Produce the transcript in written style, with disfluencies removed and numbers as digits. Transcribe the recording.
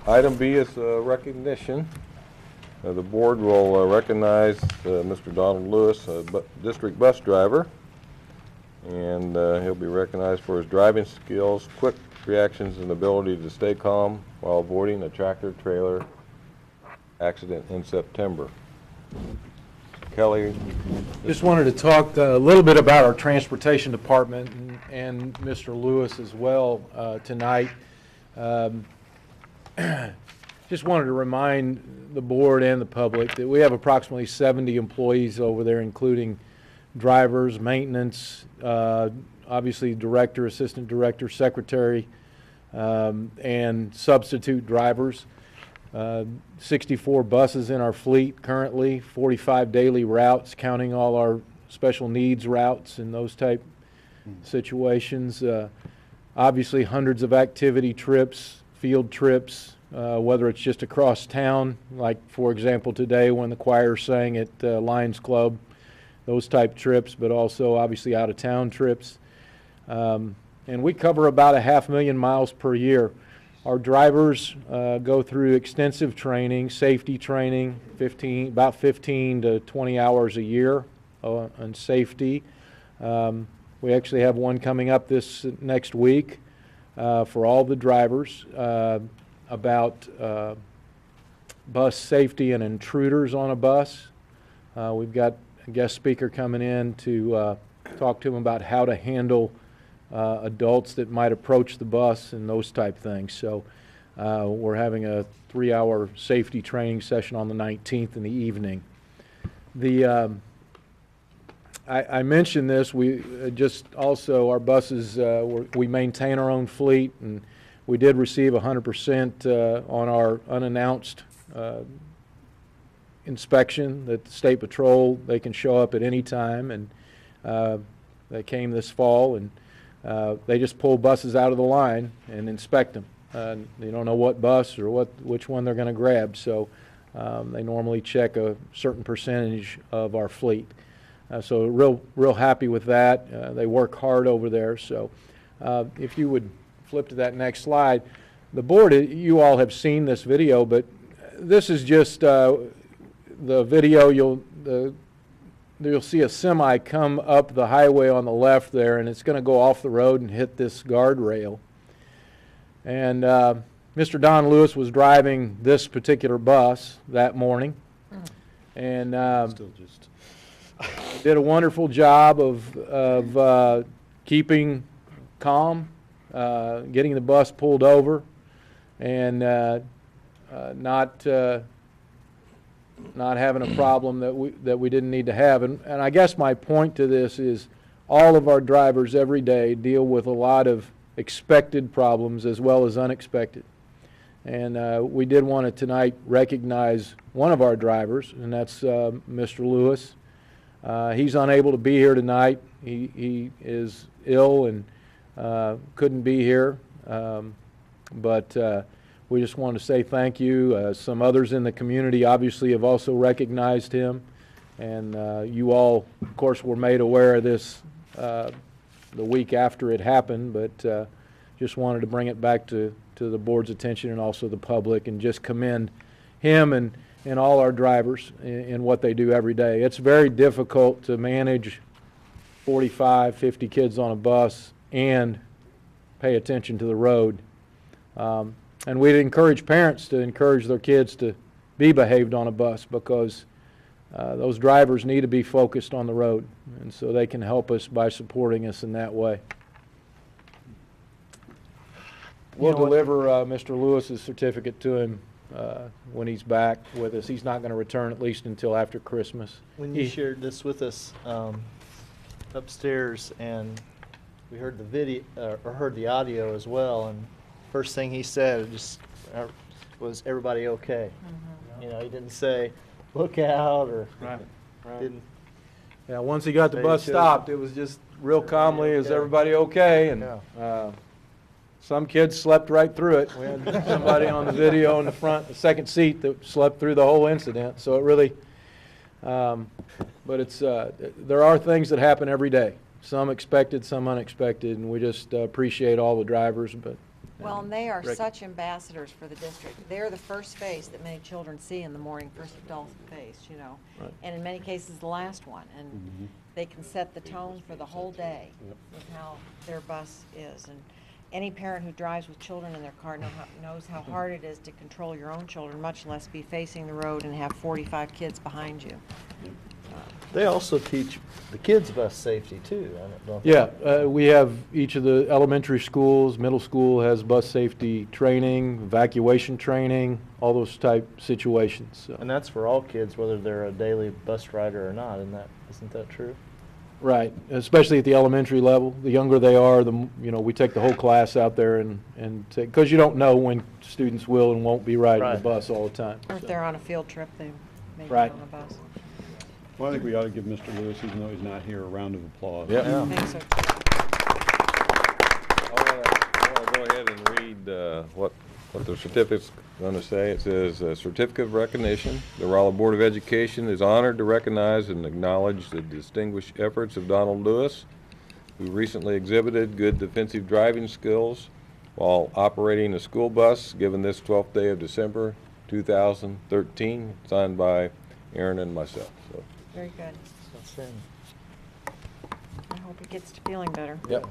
Item B is recognition. The board will recognize Mr. Donald Lewis, district bus driver, and he'll be recognized for his driving skills, quick reactions, and ability to stay calm while avoiding a tractor-trailer accident in September. Kelly? Just wanted to talk a little bit about our transportation department and Mr. Lewis as well tonight. Just wanted to remind the board and the public that we have approximately 70 employees over there, including drivers, maintenance, obviously director, assistant director, secretary, and substitute drivers. 64 buses in our fleet currently, 45 daily routes, counting all our special needs routes and those type situations. Obviously hundreds of activity trips, field trips, whether it's just across town, like for example today when the choir sang at Lions Club, those type trips, but also obviously out of town trips. And we cover about 500,000 miles per year. Our drivers go through extensive training, safety training, about 15 to 20 hours a year on safety. We actually have one coming up this next week for all the drivers about bus safety and intruders on a bus. We've got a guest speaker coming in to talk to them about how to handle adults that might approach the bus and those type things. So we're having a 3-hour safety training session on the 19th in the evening. I mentioned this, we just also, our buses, we maintain our own fleet, and we did receive 100% on our unannounced inspection that the State Patrol, they can show up at any time, and they came this fall, and they just pull buses out of the line and inspect them. They don't know what bus or which one they're going to grab, so they normally check a certain percentage of our fleet. So real happy with that. They work hard over there. So if you would flip to that next slide. The board, you all have seen this video, but this is just the video. You'll see a semi come up the highway on the left there, and it's going to go off the road and hit this guardrail. And Mr. Don Lewis was driving this particular bus that morning, and did a wonderful job of keeping calm, getting the bus pulled over, and not having a problem that we didn't need to have. And I guess my point to this is all of our drivers every day deal with a lot of expected problems as well as unexpected. And we did want to tonight recognize one of our drivers, and that's Mr. Lewis. He's unable to be here tonight. He is ill and couldn't be here, but we just want to say thank you. Some others in the community obviously have also recognized him, and you all, of course, were made aware of this the week after it happened, but just wanted to bring it back to the board's attention and also the public, and just commend him and all our drivers in what they do every day. It's very difficult to manage 45, 50 kids on a bus and pay attention to the road. And we'd encourage parents to encourage their kids to be behaved on a bus, because those drivers need to be focused on the road, and so they can help us by supporting us in that way. We'll deliver Mr. Lewis's certificate to him when he's back with us. He's not going to return at least until after Christmas. When you shared this with us upstairs, and we heard the video or heard the audio as well, and first thing he said was, "Everybody okay?" Mm-hmm. You know, he didn't say, "Look out," or right. Didn't. Yeah, once he got the bus stopped, it was just real calmly, "Is everybody okay?" And some kids slept right through it. We had somebody on the video in the second seat that slept through the whole incident. So it really, but it's there are things that happen every day. Some expected, some unexpected, and we just appreciate all the drivers. But Well, and they are Rick. such ambassadors for the district. They're the first face that many children see in the morning, first adult face, you know. Right. And in many cases, the last one. And they can set the tone for the whole day with how their bus is. And any parent who drives with children in their car knows how hard it is to control your own children, much less be facing the road and have 45 kids behind you. They also teach the kids bus safety too, don't they? Yeah, we have each of the elementary schools, middle school has bus safety training, evacuation training, all those type situations. So. And that's for all kids, whether they're a daily bus rider or not, isn't that true? Right, especially at the elementary level. The younger they are, we take the whole class out there and take, because you don't know when students will and won't be riding the Right. bus all the time. Or if so. they're on a field trip, they may be Right. on a bus. Well, I think we ought to give Mr. Lewis, even though he's not here, a round of applause. Yep. Yeah. Thanks, sir. I want to go ahead and read what the certificate's going to say. It says, Certificate of Recognition. The Rolla Board of Education is honored to recognize and acknowledge the distinguished efforts of Donald Lewis, who recently exhibited good defensive driving skills while operating a school bus, given this 12th day of December 2013, signed by Aaron and myself. So, Very good. That's him. I hope he gets to feeling better. yep.